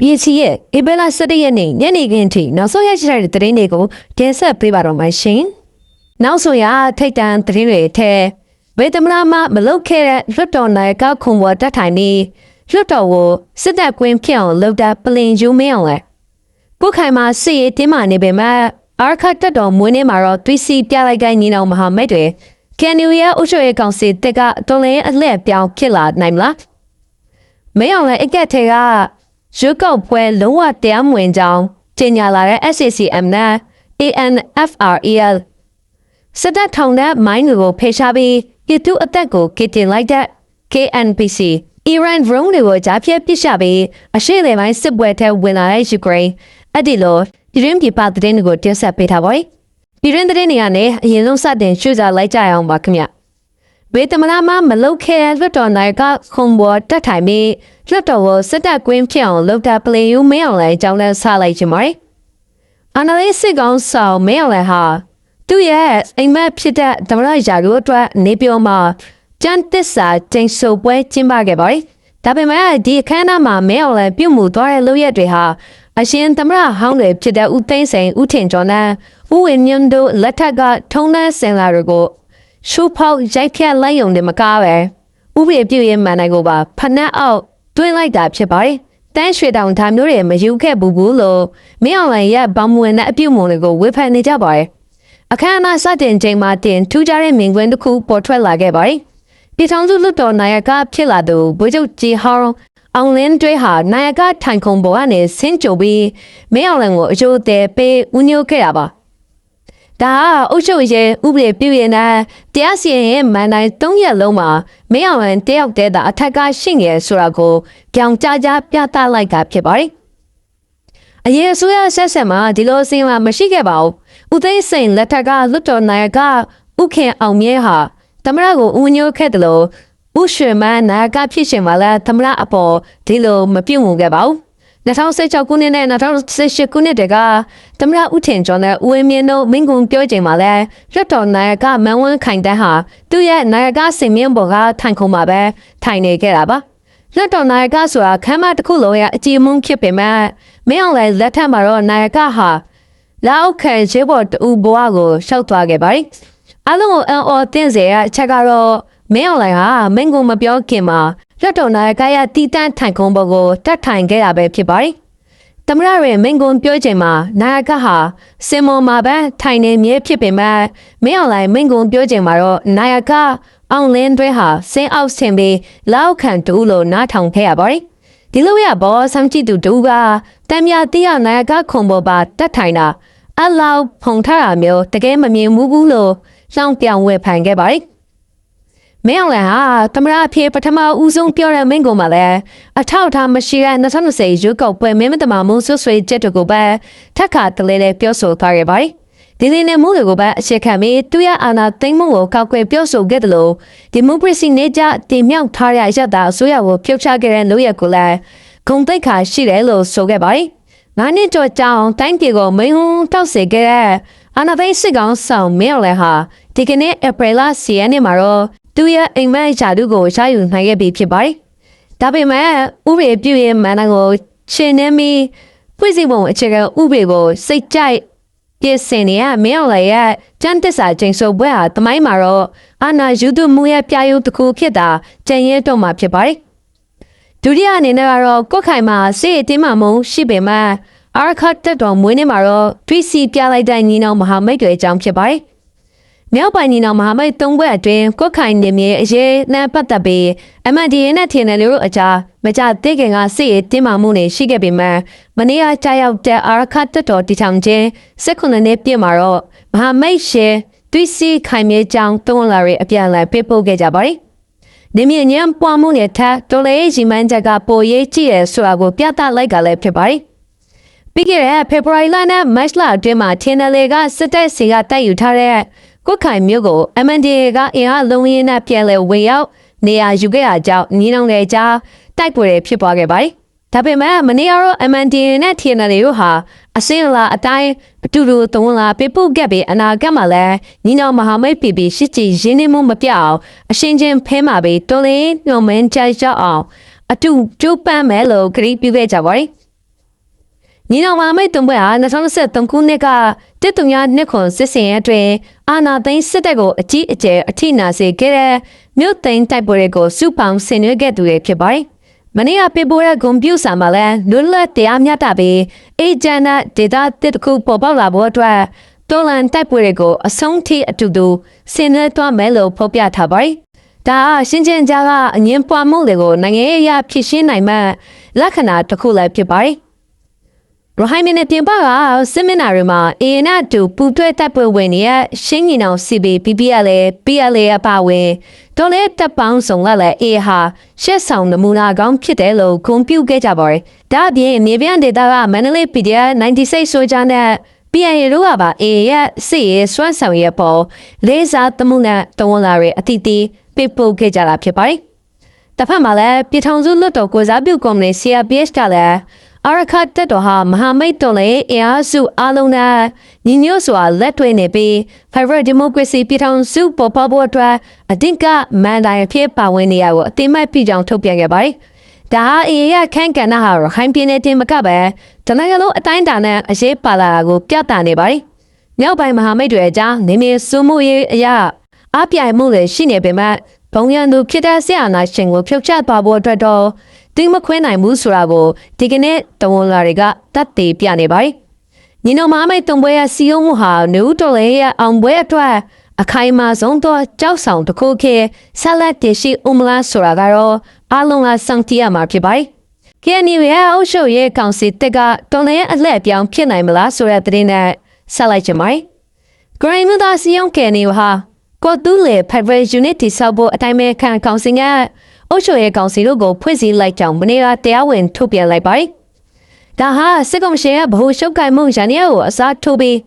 BC ရဲ့ဧပြီလ17ရက်နေ့ညနေခင်းထိနောက်ဆုံးရရှိတဲ့သတင်းတွေကိုတင်ဆက်ပေးပါတော့မယ်ရှင်။နောက်ဆိုရထိတ်တန့်သတင်းတွေထဲဗေဒမလာမမလုတ်ခဲ့တဲ့လွတ်တော်နိုင်ကခုံပေါ်တက်ထိုင်ပြီးလွတ်တော်ကိုစစ်တပ်ကွင်းဖြစ်အောင်လုပ်တာပလင်ယူမင်းအောင်လေ။ကိုခိုင်မှာစစ်ရေးတင်းမာနေပေမဲ့အာခတ်တက်တော်မွေးနေမှာတော့သွေးစီပြလိုက်တဲ့ညီနောင်မဟာမိတ်တွေကန်နူရဲ့အုပ်ချုပ်ရေးကောင်စီတက်ကတော်လင်းအလှည့်ပြောင်းဖြစ်လာနိုင်မလား။မင်းအောင်လေအကက်ထဲကရွေးကောက်ပွဲလုံးဝတရားမဝင်ကြောင်းကြေညာလာတဲ့ SACM နဲ့ ANFREL စစ်တပ်ထောင်တဲ့မိုင်းတွေကိုဖေရှားပြီးပြည်သူအသက်ကိုကစ်တင်လိုက်တဲ့ KNPC Iran drone တွေကိုကြားဖြတ်ပစ်ချပြီးအရှေ့လေပိုင်းစစ်ပွဲထဲဝင်လာတဲ့ယူကရိန်းအဲ့ဒီလိုပြည်တွင်းပြည်ပသတင်းတွေကိုတင်ဆက်ပေးထားပါတယ်။ပြည်တွင်းသတင်းတွေကနေအရင်ဆုံးစတင်ရှုစားလိုက်ကြရအောင်ပါခင်ဗျ။ဗေဒမလာမမလုတ်ခဲ့လွတ်တော်နိုင်ကခုံပေါ်တက်ထိုင်ပြီးလွတ်တော်ကိုစစ်တပ်ကွင်းဖြစ်အောင်လုပ်တာပလင်ယူမင်းအောင်လည်းအကြောင်းနဲ့ဆလိုက်ချင်ပါတယ်။အနာလေးစစ်ကောင်ဆောင်မင်းအောင်လည်းဟာသူ့ရဲ့အိမ်မက်ဖြစ်တဲ့သမရရာတို့အတွက်နေပြောမှာကျန်းသစ္စာကျင်းစုပ်ပွဲကျင်းပခဲ့ပါတယ်။ဒါပေမဲ့ဒီအခမ်းအနားမှာမင်းအောင်လည်းပြုတ်မှုသွားတဲ့လုပ်ရက်တွေဟာအရှင်သမရဟောင်းတွေဖြစ်တဲ့ဦးသိန်းစိန်ဦးထင်ကျော်နဲ့ဦးဝင်းမြင့်တို့လက်ထက်ကထုံးနှန်းစင်လာတွေကိုရှုဖောက်ရိုက်ဖြတ်လိုက်ုံနဲ့မကားပဲဥပဒေပြုရေးမှန်နိုင်ကိုပါဖနက်အောက်တွင်းလိုက်တာဖြစ်ပါတယ်။တန်းရွှေတောင်ဒါမျိုးတွေမယူခဲ့ဘူးလို့မင်းအောင်လှိုင်ရဲ့ဘောင်မဝင်တဲ့အပြုတ်မုံတွေကိုဝေဖန်နေကြပါတယ်။အခမ်းအနားစတင်ချိန်မှာတင်ထူးခြားတဲ့မြင်ကွင်းတစ်ခုပေါ်ထွက်လာခဲ့ပါတယ်။ပြည်ထောင်စုလွှတ်တော်နာယကဖြစ်လာသူဗိုလ်ချုပ်ကြီးဟောင်းအောင်လင်းတွေဟာနာယကထိုင်ခုံပေါ်ကနေဆင်းကြပြီးမင်းအောင်လှိုင်ကိုအကျိုးသေးပေးဦးညိုခဲ့တာပါ။ဒါအုပ်ချုပ်ရေးဥပဒေပြုရင်နဲ့တရားစီရင်ရဲ့မန်တိုင်း3ရက်လုံးမှာမင်းအောင်လှိုင်တယောက်တည်းသာအထက်ကရှိငယ်ဆိုတာကိုကြောင်ကြားကြားပြသလိုက်တာဖြစ်ပါတယ်။အရေးအစိုးရဆက်ဆက်မှာဒီလိုအစင်းလာမရှိခဲ့ပါဘူး။ဦးသိန်းစိန်လက်ထက်ကလွတ်တော်နိုင်ကဥခင်အောင်မြဲဟာသမရကိုဦးညိုခဲ့တယ်လို့ဦးရွှေမန်းနာကဖြစ်ရှင်မှာလဲသမရအပေါ်ဒီလိုမပြုတ်မှုခဲ့ပါဘူး။2016ခုနှစ်နဲ့2018ခုနှစ်တည်းကသမရဦးထင်ကျော်နဲ့ဦးဝင်းမြင့်တို့မင်းကုံပြောချိန်မှာလဲလွတ်တော်နိုင်ကမန်ဝန်းခိုင်တန်းဟာသူ့ရဲ့နိုင်ကစင်မြင့်ပေါ်ကထိုင်ခုံမှာပဲထိုင်နေခဲ့တာပါလွတ်တော်နိုင်ကဆိုတာခမ်းမတစ်ခုလုံးရဲ့အကြည့်မုန်းဖြစ်ပေမဲ့မင်းအောင်လည်းလက်ထက်မှာတော့နိုင်ကဟာလောက်ခံရေပေါ်တူဘွားကိုရှောက်သွားခဲ့ပါတယ်အလုံးကိုအော်တင်းစေတဲ့အချက်ကတော့မင်းအောင်လည်းဟာမင်းကုံမပြောခင်မှာလွတ်တော်နိုင်ကရတီတန်းထိုင်ခုံပေါ်ကိုတက်ထိုင်ခဲ့တာပဲဖြစ်ပါတယ်။သမရရဲ့မင်းကုံပြောချိန်မှာနာယကဟာစင်မော်မှာပဲထိုင်နေမြဲဖြစ်ပေမဲ့မင်းအောင်လိုင်းမင်းကုံပြောချိန်မှာတော့နာယကအောင်လင်းတွေဟာစင်းအောက်ဆင်ပြီးလောက်ခံတူလို့နားထောင်ခဲ့ရပါတယ်။ဒီလိုရဘောဆောင်ကြည့်သူတူကတမ်းမြတီးရနာယကခုံပေါ်ပါတက်ထိုင်တာအလောက်ဖုန်ထားတာမျိုးတကယ်မမြင်ဘူးလို့လောင်ပြောင်ဝဲဖန်ခဲ့ပါတယ်။မင်းအောင်လှိုင်ဟာသမရအဖြစ်ပထမဦးဆုံးပြောတဲ့မင်းကိုမှလည်းအထောက်အထားမရှိတဲ့2020ရွေးကောက်ပွဲမင်းမတမမုံဆွဆွေချက်တို့ကိုပဲထက်ခါတလဲလဲပြောဆိုထားခဲ့ပါတယ်။ဒီနေ့နဲ့မှုတွေကိုပဲအခြေခံပြီးသူရအာဏာသိမ်းမှုကိုကောက်ွယ်ပြောဆိုခဲ့တယ်လို့ဒီမိုကရေစီနေကြတင်မြောက်ထားရရတာအစိုးရကိုပြုတ်ချခဲ့တဲ့လုပ်ရက်ကိုလည်းဂုံတိတ်ခါရှိတယ်လို့ဆိုခဲ့ပါတယ်။ငါးနှစ်ကျော်ကြောင်တိုင်းပြည်ကိုမင်းဟုံတောက်စေခဲ့တဲ့အာဏာသိမ်းစစ်ကောင်ဆောင်မင်းအောင်လှိုင်ဟာဒီကနေ့ဧပြီလ10ရက်နေ့မှာတော့သူရဲ့အိမ်မက်ယာတုကိုရှာယူနိုင်ခဲ့ပြီဖြစ်ပါတယ်။ဒါပေမဲ့ဥပဒေပြုရေးမန်နကိုရှင်းနေပြီးဖွဲ့စည်းပုံအခြေခံဥပဒေကိုစိတ်ကြိုက်ပြင်ဆင်နေရမင်းအောင်လှိုင်ရဲ့ကျန်းသစ္စာကျင့်ဆိုပွဲဟာတမိုင်းမှာတော့အာဏာယူသူမှုရဲ့ပြယုတစ်ခုဖြစ်တာကြံရဲတော့မှာဖြစ်ပါတယ်။ဒုတိယအနေနဲ့ကတော့ကိုခိုင်မှာစစ်အတင်းမှမုံရှိပေမဲ့အာခတ်တက်တော်မွေးနေမှာတော့တွီစီပြလိုက်တဲ့ညီနောင်မဟာမိတ်တွေအကြောင်းဖြစ်ပါတယ်။မြောက်ပိုင်းညီနောင်မဟာမိတ်3ဘွဲ့အတွင်းကိုခိုင်နေမြေအရေးနဲ့ပတ်သက်ပြီးMNDAAနဲ့ထင်တယ်လို့အကြမကြသေးခင်ကစစ်ရေးတင်းမာမှုတွေရှိခဲ့ပေမဲ့မနေ့ကကြားရောက်တဲ့အာခတ်တက်တော်တီထောင်ခြင်း19နှစ်ပြည့်မှာတော့မဟာမိတ်ရှင်တွီစီခိုင်မြေကြောင်းတွန်းလာရဲ့အပြန်အလှန်ပေးပို့ခဲ့ကြပါတယ်။နေမြေညံပွားမှုနဲ့ထပ်တော်လေးရီမန်းချက်ကပိုရေးကြည့်ရဆိုတာကိုပြသလိုက်ကလည်းဖြစ်ပါတယ်။ပြီးခဲ့တဲ့ဖေဖော်ဝါရီလနဲ့မတ်လအတွင်းမှာထင်တယ်လေကစစ်တပ်စီကတိုက်ယူထားတဲ့ကိုခိုင်မျိုးကို MNDAA ကအင်အားလုံးရင်းနဲ့ပြန်လည်ဝင်ရောက်နေရာယူခဲ့တာကြောင့်ညီနောင်တွေကြားတိုက်ပွဲတွေဖြစ်ပွားခဲ့ပါတယ်။ဒါပေမဲ့မနေ့ကတော့ MNDAA နဲ့ TNL တို့ဟာအစင်းလာအတိုင်းအတူတူသုံးလာပြပုတ်ခဲ့ပြီးအနာဂတ်မှာလည်းညီနောင်မဟာမိတ်ပြည်ပြည်ရှိချီရင်းနှီးမှုမပြအောင်အရှင်းချင်းဖဲမှာပြီးတော်လင်းညွန်မင်းကြိုက်ကြအောင်အတူကျိုးပန်းမယ်လို့ကြေညာပြုခဲ့ကြပါတယ်။ ညီနောင်မမိတ်တုံပွဲဟာ2023ခုနှစ်ကတစ်တုံရနှစ်ခွန်စစ်စင်ရဲ့အတွင်းအာနာသိန်းစစ်တပ်ကိုအကြီးအကျယ်အထိနာစေခဲ့တဲ့မြို့သိန်းတိုက်ပွဲတွေကိုစုပေါင်းဆင်နွှဲခဲ့သူတွေဖြစ်ပါတယ်။မနေ့ကပေပိုးတဲ့ဂုံပြူစာမှာလည်းလွတ်လပ်တရားမျှတပြီးအေဂျန်နာဒေတာတစ်ခုပေါ်ပေါက်လာဖို့အတွက်တော်လန်တိုက်ပွဲတွေကိုအဆုံးထိအတူတူဆင်နွှဲသွားမယ်လို့ဖော်ပြထားပါတယ်။ဒါဟာရှင်းချင်းကြားကအငင်းပွားမှုတွေကိုနိုင်ငံရေးအရဖြစ်ရှင်းနိုင်မှလက္ခဏာတစ်ခုလည်းဖြစ်ပါတယ်။ရဟိုင်မင်းနဲ့ပြင်ပကစစ်မျက်နှာတွေမှာအေယနာတူပူတွဲတပ်ပွဲဝင်ရဲ့ရှင်းညီနောင် CPPPL PLA အပါဝင်ဒေါ်လေးတပ်ပေါင်းစုံလာတဲ့အေဟာရှက်ဆောင်နမူနာကောင်းဖြစ်တယ်လို့ဂုဏ်ပြုခဲ့ကြပါတယ်။ဒါအပြင်မြေပြန့်ဒေတာကမန္တလေး PDF 96ဆိုကြတဲ့ PLA တို့ကပါအေရဲ့စစ်ရေးစွမ်းဆောင်ရဲ့ပေါ်လေးစားသမှုနဲ့တဝန်လာတွေအတိအသီးပြပို့ခဲ့ကြတာဖြစ်ပါတယ်။တစ်ဖက်မှာလည်းပြည်ထောင်စုလွှတ်တော်ကိုစားပြုကော်မတီ CRPH ကလည်းအာရခတ်တက်တော်ဟာမဟာမိတ်တော်လေအင်အားစုအလုံးနဲ့ညီညွတ်စွာလက်တွဲနေပြီး Federal Democracy ပြည်ထောင်စုပေါ်ပေါက်ဖို့အတွက်အဓိကမန်တိုင်ဖြစ်ပါဝင်နေရကိုအတိမတ်ပြကြောင်ထုတ်ပြန်ခဲ့ပါတယ်။ဒါဟာအေရခန့်ကန်နာဟာရခိုင်ပြည်နယ်တင်မကပဲတနင်္ဂနွေအတိုင်းတာနဲ့အရေးပါလာတာကိုပြသနေပါတယ်။မြောက်ပိုင်းမဟာမိတ်တွေအကြားနေမြေစုမှုရေးအရာအပြိုင်မှုတွေရှိနေပေမဲ့ဘုံရန်သူဖြစ်တဲ့ဆရာနာရှင်ကိုဖြုတ်ချသွားဖို့အတွက်တော့တင်းမခွဲနိုင်ဘူးဆိုတာကိုဒီကနေ့တဝန်လာတွေကတတ်သိပြနေပါတယ်။ညီနောင်မမိတ်တုံပွဲရစီယုံမှုဟာနူးတော်လေးရအောင်ပွဲအတွက်အခိုင်အမာဆုံးသောကြောက်ဆောင်တစ်ခုခေဆက်လက်တည်ရှိဦးမလားဆိုတာကတော့အလုံးကစောင့်ကြည့်ရမှာဖြစ်ပါတယ်။ KNU ရဲ့အုပ်ချုပ်ရေးကောင်စီတက်ကတော်လေးအလှည့်ပြောင်းဖြစ်နိုင်မလားဆိုတဲ့သတင်းနဲ့ဆက်လိုက်ကြပါမယ်။ Green မသားစီယုံ KNU ဟာကိုတူးလေ Federal Unity ဆောက်ဖို့အတိုင်းမဲ့ခံကောင်စီကအုပ်ချုပ်ရေးကောင်စီတို့ကိုဖွဲ့စည်းလိုက်ကြောင်းမနေ့ကတရားဝင်ထုတ်ပြန်လိုက်ပါတယ်။ဒါဟာစစ်ကောင်စီရဲ့ဗဟိုရှုပ်ကိုင်မှုရန်ရကိုအစားထိုးပြီး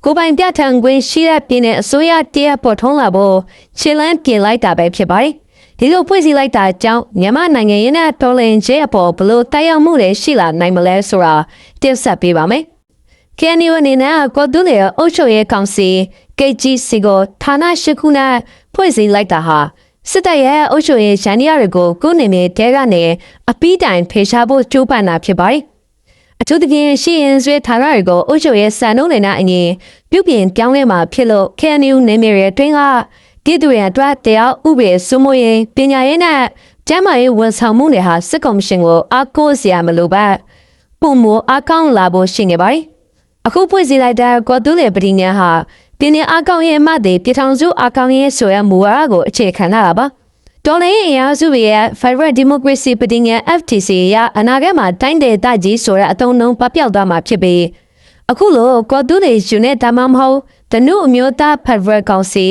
ကိုပိုင်ပြဋ္ဌာန်းခွင့်ရှိတဲ့ပြည်နယ်အစိုးရတရားပေါ်ထုံးလာဖို့ခြေလမ်းပြင်လိုက်တာပဲဖြစ်ပါတယ်။ဒီလိုဖွဲ့စည်းလိုက်တာကြောင့်မြန်မာနိုင်ငံရဲ့တော်လှန်ရေးအပေါ်ဘလို့တိုက်ရောက်မှုတွေရှိလာနိုင်မလဲဆိုတာတင်ဆက်ပေးပါမယ်။ KNU အနေနဲ့ကိုတူးလေအုပ်ချုပ်ရေးကောင်စီ KGC ကိုဌာနရှိခုနဲ့ဖွဲ့စည်းလိုက်တာဟာစစ်တပ်ရဲ့အုပ်ချုပ်ရေးရန်ရတွေကိုကိုနေမြေတဲကနေအပီးတိုင်ဖေရှားဖို့ကြိုးပမ်းတာဖြစ်ပါတယ်။အထူးသဖြင့်ရှေ့ရင်ဆွေးဌာနတွေကိုအုပ်ချုပ်ရေးစံနှုန်းတွေနဲ့အညီပြုပြင်ပြောင်းလဲမှာဖြစ်လို့ KNU နေမြေတွေအတွင်းကပြည်သူတွေအတွက်တရားဥပဒေစိုးမိုးရေးပညာရေးနဲ့ကျန်းမာရေးဝန်ဆောင်မှုတွေဟာစစ်ကော်မရှင်ကိုအားကိုးစရာမလိုပါပုံမအကောင့်လာဖို့ရှိနေပါတယ်။အခုဖွဲ့စည်းလိုက်တဲ့ကော်တူးလေပရိညာဟာပြည်내အကောင်ရဲ့မှတ်တဲ့ပြည်ထောင်စုအကောင်ရဲ့ဆိုရမူဝါဒကိုအခြေခံလာတာပါတော်လိုင်းအင်အားစုရဲ့ Federal Democracy ပဋိညာဉ် FTC ရအနာဂတ်မှာတိုင်းဒေသကြီးဆိုတဲ့အသုံးနှုန်းပပျောက်သွားမှာဖြစ်ပြီးအခုလိုကော်တူးလေယူနစ်ဒါမှမဟုတ်တနုအမျိုးသား Federal Council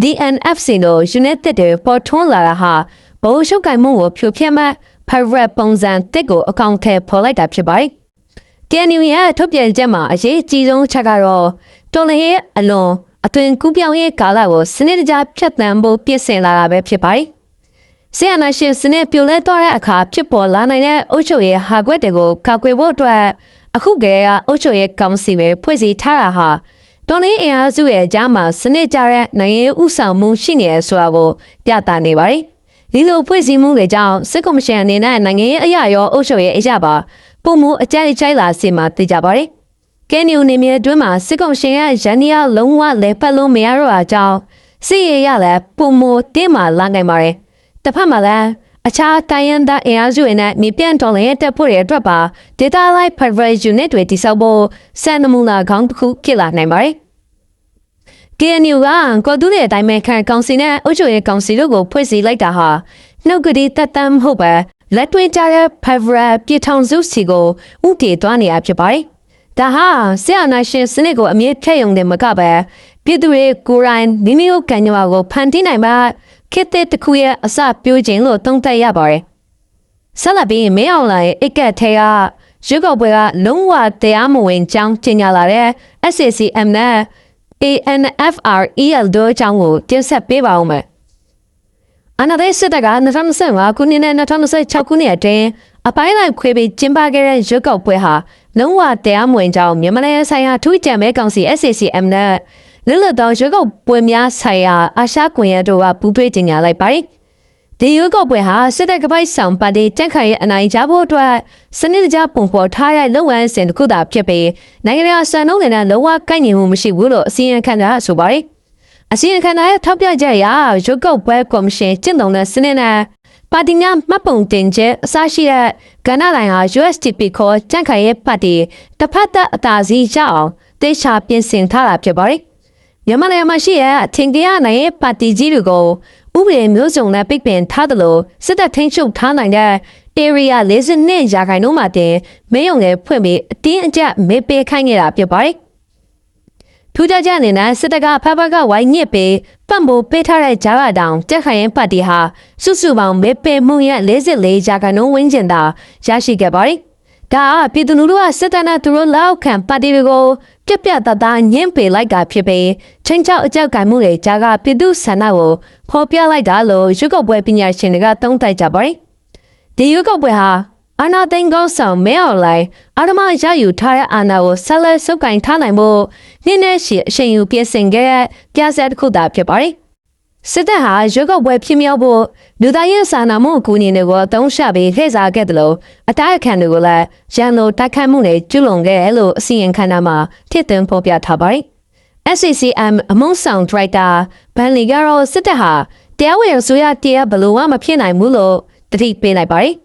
DNFC တို့ United တွေပေါ်ထွန်းလာတာဟာဘိုးရှုပ်ကိုင်မှုကိုဖြိုဖျက်မှ Federal ပုံစံတစ်ကိုအကောင့်ထဲပေါ်လိုက်တာဖြစ်ပါတယ်။ KNU ရဲ့ထုတ်ပြန်ချက်မှာအရေးကြီးဆုံးချက်ကတော့တော်လှန်ရေးအလွန်အသွင်ကူးပြောင်းရေးကာလကိုစနစ်တကျဖြတ်သန်းဖို့ပြင်ဆင်လာတာပဲဖြစ်ပါတယ်။ဆီယနာရှင်စနစ်ပြိုလဲသွားတဲ့အခါဖြစ်ပေါ်လာနိုင်တဲ့အုပ်ချုပ်ရေးဟာကွက်တွေကိုကာကွယ်ဖို့အတွက်အခုကလေးကအုပ်ချုပ်ရေးကောင်စီပဲဖွဲ့စည်းထားတာဟာတော်လှန်ရေးအင်အားစုရဲ့ကြားမှာစနစ်ကျတဲ့နိုင်ငံရေးဥဆောင်မှုရှိနေရဆိုတာကိုပြသနေပါတယ်။ဒီလိုဖွဲ့စည်းမှုတွေကြောင့်စစ်ကော်မရှင်အနေနဲ့နိုင်ငံရေးအရာရောအုပ်ချုပ်ရေးအရာပါပုံမှုအကြိုက်ချိုက်လာစေမှာသိကြပါတယ်။ KNU နေမြေအတွင်းမှာစစ်ကောင်ရှင်ရဲ့ရန်နီယာလုံးဝလဲပတ်လို့မရတော့အကြောင်းစစ်ရေးရလည်းပုံမတင်းမာလာနိုင်ပါတယ်။တစ်ဖက်မှာလည်းအခြားတိုင်းရင်းသားအင်အားစုတွေနဲ့မြေပြန့်တော်လှန်ရေးတပ်ဖွဲ့တွေအတွက်ပါ Data Light Federal Unit တွေတိစောက်ဖို့စံနမူနာခေါင်းတစ်ခုဖြစ်လာနိုင်ပါတယ်။ KNU ကကော်တူးတဲ့အတိုင်းပဲခံကောင်စီနဲ့အုပ်ချုပ်ရေးကောင်စီတို့ကိုဖွဲ့စည်းလိုက်တာဟာနှုတ်ကတိသက်တမ်းမဟုတ်ပဲလက်တွေ့ကျတဲ့ Federal ပြည်ထောင်စုစီကိုဥတည်သွားနေရဖြစ်ပါတယ်။ဒါဟာဆီယနာရှင်စနစ်ကိုအမြင့်ထက်ယုံတယ်မကပဲပြည်သူတွေကိုယ်တိုင်မိမိတို့ကံကြမ္မာကိုဖန်တီးနိုင်မှခေတ်တစ်ခုရဲ့အစပြိုးခြင်းလို့သုံးသပ်ရပါတယ်။ဆက်လက်ပြီးမင်းအောင်လှိုင်အိတ်ကက်ထဲကရွေးကောက်ပွဲကလုံးဝတရားမဝင်ကြောင်းကြေညာလာတဲ့ SACM နဲ့ ANFREL တို့အကြောင်းကိုတင်ဆက်ပေးပါဦးမယ်။အနာဒေစစ်တပ်က2025ခုနှစ်နဲ့2026ခုနှစ်အတွင်းအပိုင်းလိုက်ခွဲပြီးကျင်းပခဲ့တဲ့ရွေးကောက်ပွဲဟာလုံးဝတရားမဝင်ကြောင်းမြန်မာနိုင်ငံဆိုင်ရာထူးကြံမဲကောင်စီ SACM နဲ့လွတ်လပ်သောရွေးကောက်ပွဲများဆိုင်ရာအာရှကွန်ရက်တို့ကပူးတွဲကြေညာလိုက်ပါတယ်။ ဒီရွေးကောက်ပွဲဟာစစ်တပ်ကပိုက်ဆောင်ပါတီတက်ခိုင်ရဲ့အနိုင်ရဖို့အတွက်စနစ်တကျပုံဖော်ထားတဲ့လုပ်ငန်းစဉ်တစ်ခုသာဖြစ်ပြီးနိုင်ငံရေးစံနှုန်းတွေနဲ့လုံးဝကိုက်ညီမှုမရှိဘူးလို့အစည်းအဝေးခံတာဆိုပါတယ်။အစည်းအဝေးခံတဲ့ထောက်ပြချက်အရရွေးကောက်ပွဲကော်မရှင်ကျင့်သုံးတဲ့စနစ်နဲ့ပါတီများမှတ်ပုံတင်ချက်အစရှိတဲ့ကဏ္ဍတိုင်းဟာ USDP ခေါ်တက်ခိုင်ရဲ့ပါတီတစ်ဖက်သက်အသာစီးရအောင်တေချာပြင်ဆင်ထားတာဖြစ်ပါတယ်။မြန်မာနိုင်ငံမှာရှိတဲ့အထင်ကြီးနိုင်ရဲ့ပါတီကြီးတွေကိုဥပဒေမျိုးစုံနဲ့ပိတ်ပင်ထားတယ်လို့စစ်တပ်ထိန်းချုပ်ထားနိုင်တဲ့ area 42ရာခိုင်နှုန်းမှာတင်မဲရုံတွေဖွင့်ပြီးအတင်းအကျပ်မဲပေးခိုင်းနေတာဖြစ်ပါတယ်။ထူးခြားချက်အနေနဲ့စစ်တပ်ကဖက်ဖက်ကဝိုင်းညစ်ပြီးပတ်မိုးပေးထားတဲ့ဂျာရတောင်တက်ခိုင်ရင်ပါတီဟာစုစုပေါင်းမဲပေးမှုရဲ့44ရာခိုင်နှုန်းဝန်းကျင်သာရရှိခဲ့ပါတယ်။ဒါအပြည်သူလူထုကစစ်တပ်နဲ့သူတို့လောက်ခံပါတီတွေကိုပြတ်သားညှင်းပယ်လိုက်တာဖြစ်ပြီးချင်းချောက်အကြောက်ကံမှုတွေကြားကပြည်သူဆန္ဒကိုဖော်ပြလိုက်တာလို့ရွေးကောက်ပွဲပညာရှင်တွေကသုံးသပ်ကြပါတယ်။ဒီရွေးကောက်ပွဲဟာအာဏာသိမ်းကောင်းဆောင်မဲအောင်လိုင်းအာဏာရယူထားတဲ့အာဏာကိုဆက်လက်ဆုပ်ကိုင်ထားနိုင်ဖို့နည်းနည်းရှိအချိန်ယူပြင်ဆင်ခဲ့တဲ့ပြဿနာတစ်ခုသာဖြစ်ပါတယ်။စစ်တပ်ဟာရွေးကောက်ပွဲဖြစ်မြောက်ဖို့လူသားရေးစာနာမှုအကူအညီတွေကိုအသုံးချပြီးလှည့်စားခဲ့တယ်လို့အတိုက်အခံတွေကိုလည်းရန်လိုတိုက်ခိုက်မှုတွေကျူးလွန်ခဲ့တယ်လို့အစီရင်ခံတာမှာထည့်သွင်းဖော်ပြထားပါတယ်။ SCCM အမုန်းဆောင်ဒရိုက်တာဘန်လီကတော့စစ်တပ်ဟာတရားဝင်အစိုးရတရားဘလို့မှမဖြစ်နိုင်ဘူးလို့တတိပေးလိုက်ပါတယ်။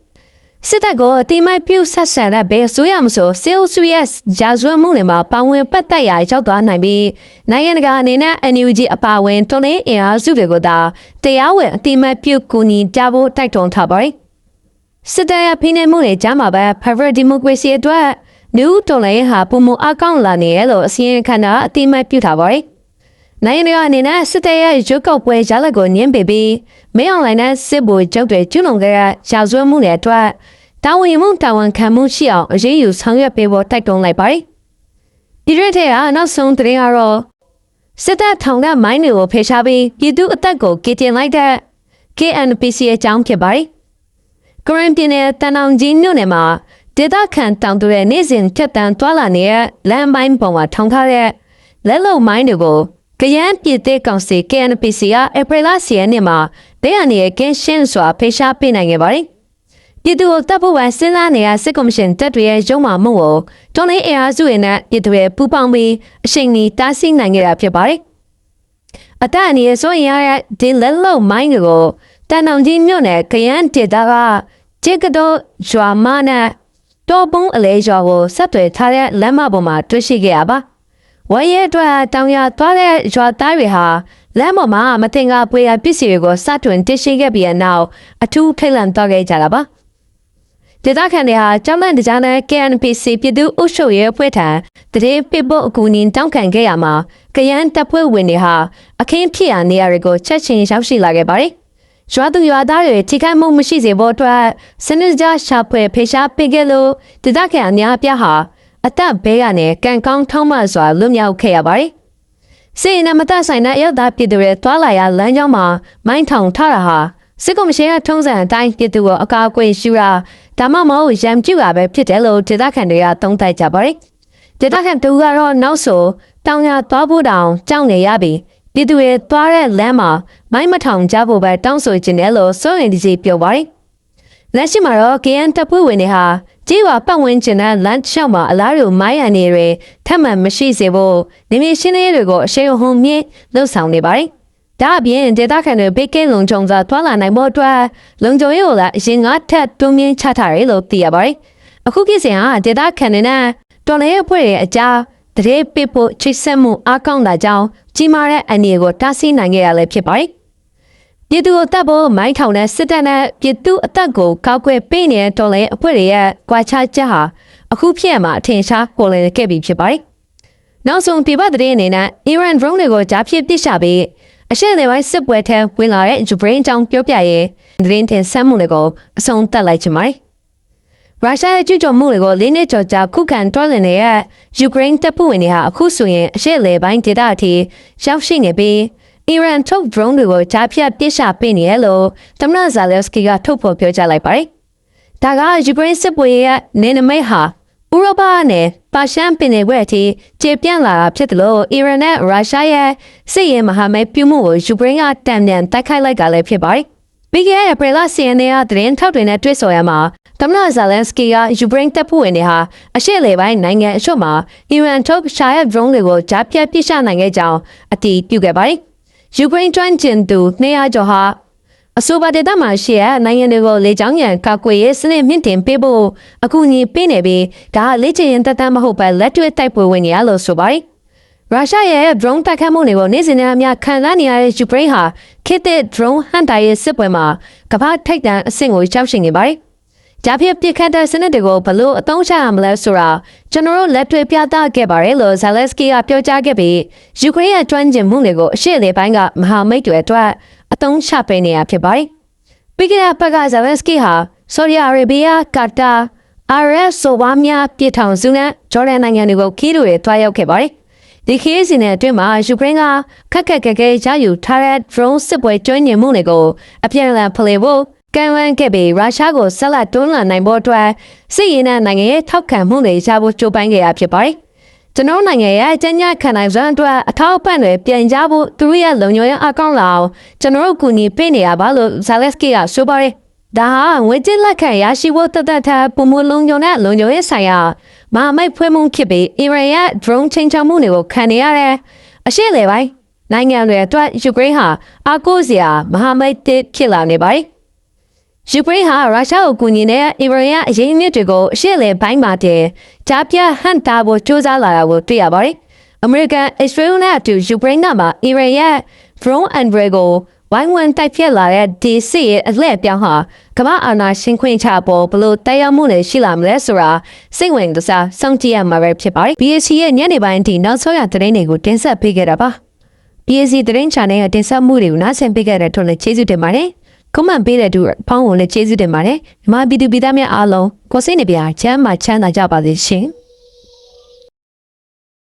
စစ်တပ်ကိုအတိမိုက်ပြုဆက်ဆံတဲ့ဘယ်အစိုးရမဆိုစေအုပ်စုရဲ့ဂျာဇွတ်မှုတွေမှာပါဝင်ပတ်သက်ရာရောက်သွားနိုင်ပြီးနိုင်ငံတကာအနေနဲ့ NUG အပါအဝင်တွန်းလှန်အင်အားစုတွေကိုသာတရားဝင်အတိမိုက်ပြုကူညီကြဖို့တိုက်တွန်းထားပါတယ်။စစ်တပ်ရဲ့ဖိနှိပ်မှုတွေကြားမှာပဲ Private Democracy အတွက်လူတွန်းလှန်ဟာပုံမအကောင့်လာနေရလို့အစီရင်ခံတာအတိမိုက်ပြုထားပါတယ်။နိုင်ငံတကာအနေနဲ့စစ်တပ်ရဲ့ရွေးကောက်ပွဲရလဒ်ကိုညှင်းပယ်ပြီးမဲအွန်လိုင်းနဲ့စစ်ဗိုလ်ချုပ်တွေကျူးလွန်ခဲ့တဲ့ရာဇဝတ်မှုတွေအတွက်တာဝန်ယူမှုတာဝန်ခံမှုရှိအောင်အရေးယူဆောင်ရွက်ပေးဖို့တိုက်တွန်းလိုက်ပါတယ်။ဒီရက်ထဲကနောက်ဆုံးသတင်းကတော့စစ်တပ်ထောင်တဲ့မိုင်းတွေကိုဖယ်ရှားပြီးပြည်သူအသက်ကိုကယ်တင်လိုက်တဲ့ KNPC အကြောင်းဖြစ်ပါတယ်။ကရင်ပြည်နယ်တန်အောင်ကြီးမြို့နယ်မှာဒေသခံတောင်သူတွေနေ့စဉ်ဖြတ်တန်းသွားလာနေတဲ့လမ်းပိုင်းပေါ်မှာထောင်ထားတဲ့လက်လုံမိုင်းတွေကိုကရန်ပြည်သေးကောင်စီ KNPC ကဧပြီလ10ရက်နေ့မှာဒေသနယ်ကင်းရှင်းစွာဖယ်ရှားပေးနိုင်ခဲ့ပါတယ်။ပြည်သူ့တပ်ဖွဲ့ဝင်စဉ်းစားနေတဲ့စစ်ကော်မရှင်တပ်တွေရဲ့ရုံးမှမှုကိုတွန်းလှန်အင်အားစုတွေနဲ့ပြည်သူတွေပူးပေါင်းပြီးအရှိန်ကြီးတားဆီးနိုင်ခဲ့တာဖြစ်ပါတယ်။အတအနည်းဆိုရင်ရဒီလက်လုံမိုင်းကိုတန်အောင်ကြီးမြို့နယ်ကရန်ဒေသကကျေကတော်ရွာမနဲ့တော်ပုံးအလဲရွာကိုဆက်သွယ်ထားတဲ့လမ်းမပေါ်မှာတွေ့ရှိခဲ့ရပါဝါရဲအတွက်တောင်ရသွားတဲ့ရွာသားတွေဟာလမ်းပေါ်မှာမတင်ကပွေရပစ္စည်းတွေကိုစတွင်တရှိခဲ့ပြီးနောက်အထူးထိတ်လန့်သွားခဲ့ကြတာပါဒေသခံတွေဟာကြောက်လန့်တကြားနဲ့ KNPC ပြည်သူ့အုပ်ချုပ်ရေးအဖွဲ့ထံတရေပစ်ဖို့အကူအညီတောင်းခံခဲ့ရမှာကရန်တပ်ဖွဲ့ဝင်တွေဟာအခင်းဖြစ်ရာနေရာတွေကိုချက်ချင်းရောက်ရှိလာခဲ့ပါတယ်ရွာသူရွာသားတွေထိခိုက်မှုမရှိစေဖို့အတွက်စနစ်တကျရှာဖွေဖေရှားပေးခဲ့လို့ဒေသခံအများအပြားဟာအသက်ဘေးကနေကံကောင်းထောက်မစွာလွတ်မြောက်ခဲ့ရပါတယ်။စေနမတဆိုင်တဲ့အရသာပြည်သူတွေတွာလာရလမ်းကြောင်းမှာမိုင်းထောင်ထားတာဟာစစ်ကော်မရှင်ကထုံးစံအတိုင်းပြည်သူကိုအကာအကွယ်ရှူတာဒါမှမဟုတ်ရံပြူတာပဲဖြစ်တယ်လို့ဒေသခံတွေကသုံးသပ်ကြပါတယ်။ဒေသခံတို့ကတော့နောက်ဆိုတောင်ရသွားဖို့တောင်ကြောက်နေရပြီးပြည်သူတွေသွားတဲ့လမ်းမှာမိုင်းမထောင်ကြဖို့ပဲတောင်းဆိုခြင်းတယ်လို့စိုးရင်ဒီစီပြောပါတယ်။လက်ရှိမှာတော့ KN တပ်ဖွဲ့ဝင်တွေဟာကြေးဝါပတ်ဝန်းကျင်နဲ့လမ်းလျှောက်မှာအလားတူမိုင်းရံနေတွေထပ်မံမရှိစေဖို့နေမြေရှင်းလင်းရေးတွေကိုအရှိန်ဟုန်မြင့်လှုပ်ဆောင်နေပါတယ်။ဒါအပြင်ဒေသခံတွေဘေးကင်းလုံခြုံစွာသွားလာနိုင်ဖို့အတွက်လုံခြုံရေးကိုလည်းအရင်ကထပ်တွန်းမြင့်ချထားတယ်လို့သိရပါတယ်။အခုကိစ္စဟာဒေသခံတွေနဲ့တော်လှန်ရေးအဖွဲ့တွေအကြားတရေပစ်ဖို့ချိတ်ဆက်မှုအားကောင်းတာကြောင့်ကြီးမားတဲ့အန္တရာယ်ကိုတားဆီးနိုင်ခဲ့ရလည်းဖြစ်ပါတယ်။ပြည်သူ့တပ်ဖို့မိုင်းထောင်တဲ့စစ်တပ်နဲ့ပြည်သူ့အသက်ကိုကောက်ွယ်ပေးနေတဲ့တော်လှန်ရေးအဖွဲ့တွေရဲ့ကြွားချချက်ဟာအခုဖြစ်ရမှာအထင်ရှားပေါ်လွင်ခဲ့ပြီဖြစ်ပါတယ်။နောက်ဆုံးဒီပတ်တဲ့အနေနဲ့ Iran drone တွေကိုကြားဖြတ်ပစ်ချပြီးအရှေ့လေပိုင်းစစ်ပွဲထဲဝင်လာတဲ့ Ukraine ကြောင့်ပြောပြရဲသတင်းတင်ဆက်မှုတွေကိုအဆုံးသတ်လိုက်ချင်ပါတယ်။ရုရှားရဲ့ကျူးကျော်မှုတွေကို၄နှစ်ကျော်ကြာခုခံတွန်းလှန်နေတဲ့ Ukraine တပ်ဖွဲ့ဝင်တွေဟာအခုဆိုရင်အရှေ့လေပိုင်းဒေသအထိရောက်ရှိနေပြီး Iran ထုတ် drone တွေကိုကြားဖြတ်ပစ်ချပေးနေရလို့သမ္မတဇာလန်စကီကထုတ်ဖော်ပြောကြားလိုက်ပါတယ်။ဒါက Ukraine စစ်ပွဲရဲ့နေနမိတ်ဟာဥရောပနဲ့ပါရှန်ပင်နယ်အထိကျေပြန့်လာတာဖြစ်တယ်လို့ Iran နဲ့ရုရှားရဲ့စစ်ရေးမဟာမိတ်ပြုမှုကို Ukraine ကတံပြန်တိုက်ခိုက်လိုက်ကြလည်းဖြစ်ပါတယ်။ ပြီးခဲ့တဲ့ပြည်လာစီယန်ရဲ့သတင်းထောက်တွေနဲ့တွေ့ဆုံရမှာသမ္မတဇာလန်စကီကယူကရိန်းတပ်ဖွဲ့ဝင်တွေဟာအရှေ့လေပိုင်းနိုင်ငံအချို့မှာအီရန်ထုတ်ရှား drone တွေကိုကြားဖြတ်ပစ်ချနိုင်ခဲ့ကြောင်းအတည်ပြုခဲ့ပါတယ်။ယူကရိန်းကျွမ်းကျင်သူ200ကျော်ဟာအဆိုပါဒေသမှာရှိတဲ့နိုင်ငံတွေကိုလေကြောင်းရန်ကာကွယ်ရေးစနစ်မြင့်တင်ပေးဖို့အကူအညီပေးနေပြီးဒါကလေ့ကျင့်ရင်တသက်မဟုတ်ပဲလက်တွေ့တိုက်ပွဲဝင်နေရလို့ဆိုပါတယ်။ရုရှားရဲ့ drone တိုက်ခိုက်မှုတွေကိုနေ့စဉ်နဲ့အမျှခံစားနေရတဲ့ယူကရိန်းဟာခေတ်သစ် drone ဟန်တာရဲ့စစ်ပွဲမှာကမ္ဘာထိပ်တန်းအဆင့်ကိုရောက်ရှိနေပါတယ်။ဒါဖြစ်ပစ်ခတ်တဲ့စနစ်တွေကိုဘလို့အသုံးချရမလဲဆိုတာကျွန်တော်တို့လက်တွေ့ပြသခဲ့ပါတယ်လို့ဇာလက်စကီကပြောကြားခဲ့ပြီးယူကရိန်းရဲ့ကျွမ်းကျင်မှုတွေကိုအရှေ့လေပိုင်းကမဟာမိတ်တွေအတွက်အသုံးချပေးနေရဖြစ်ပါတယ်။ပြီးခဲ့တဲ့ပတ်ကဇာလက်စကီဟာဆော်ဒီအာရေဗီးယားကာတာအာရပ်ဆိုဝါမြပြည်ထောင်စုနဲ့ဂျော်ဒန်နိုင်ငံတွေကိုခီးတွေတွားရောက်ခဲ့ပါတယ်။ဒီခီးစဉ်နဲ့အတွင်းမှာယူကရိန်းကခက်ခက်ခဲရယူထားတဲ့ drone စစ်ပွဲကျွမ်းကျင်မှုတွေကိုအပြည့်အစုံဖလှယ်ဖို့ကန်ဝန်ခဲ့ပြီးရုရှားကိုဆက်လက်တွန်းလှန်နိုင်ဖို့အတွက်စစ်ရေးနဲ့နိုင်ငံရေးထောက်ခံမှုတွေရဖို့ကြိုးပမ်းခဲ့ရဖြစ်ပါတယ်။ကျွန်တော်နိုင်ငံရဲ့အကျဉ်းချခံနိုင်စွမ်းအတွက်အထောက်အပံ့တွေပြန်ကြဖို့သူတို့ရဲ့လုံခြုံရေးအကောင့်လောက်ကျွန်တော်တို့ကူညီပေးနေရပါလို့ဇာလက်စကီကဆိုပါတယ်။ဒါဟာငွေကြေးလက်ခံရရှိဖို့တသက်ထားပုံမလုံခြုံတဲ့လုံခြုံရေးဆိုင်ရာမဟာမိတ်ဖွဲ့မှုဖြစ်ပြီးအီရန်ရဲ့ drone ချင်းချောင်းမှုတွေကိုခံနေရတဲ့အရှေ့လေပိုင်းနိုင်ငံတွေအတွက်ယူကရိန်းဟာအားကိုးစရာမဟာမိတ်ဖြစ်လာနေပါတယ်။ယူကရိန်းဟာရုရှားကိုကူညီနေတဲ့အီရန်ရဲ့အရေးမြစ်တွေကိုအရှေ့လေပိုင်းမှာတင်ကြားပြဟန်တာဖို့ကြိုးစားလာတာကိုတွေ့ရပါတယ်။အမေရိကန်၊အစ္စရေးနဲ့အတူယူကရိန်းမှာအီရန်ရဲ့ drone and ray ကိုဝိုင်းဝန်းတိုက်ဖြတ်လာတဲ့ဒီစစ်ရဲ့အလှည့်ပြောင်းဟာကမ္ဘာအာဏာရှင်ခွင့်ချပေါ်ဘလို့တရားမှုနဲ့ရှိလာမလဲဆိုတာစိတ်ဝင်စားစောင့်ကြည့်ရမှာပဲဖြစ်ပါတယ်။ BSC ရဲ့ညနေပိုင်းထိနောက်ဆုံးရသတင်းတွေကိုတင်ဆက်ပေးခဲ့တာပါ။ BSC သတင်း channel ရဲ့တင်ဆက်မှုတွေကိုနားဆင်ပေးခဲ့တဲ့အတွက်လည်းကျေးဇူးတင်ပါတယ်။ comment ပေးတဲ့သူဖောင်းကိုလည်းကျေးဇူးတင်ပါတယ်။ဒီမှာပြည်သူပြည်သားများအားလုံးကိုစိတ်နှပြချမ်းသာကြပါစေရှင်။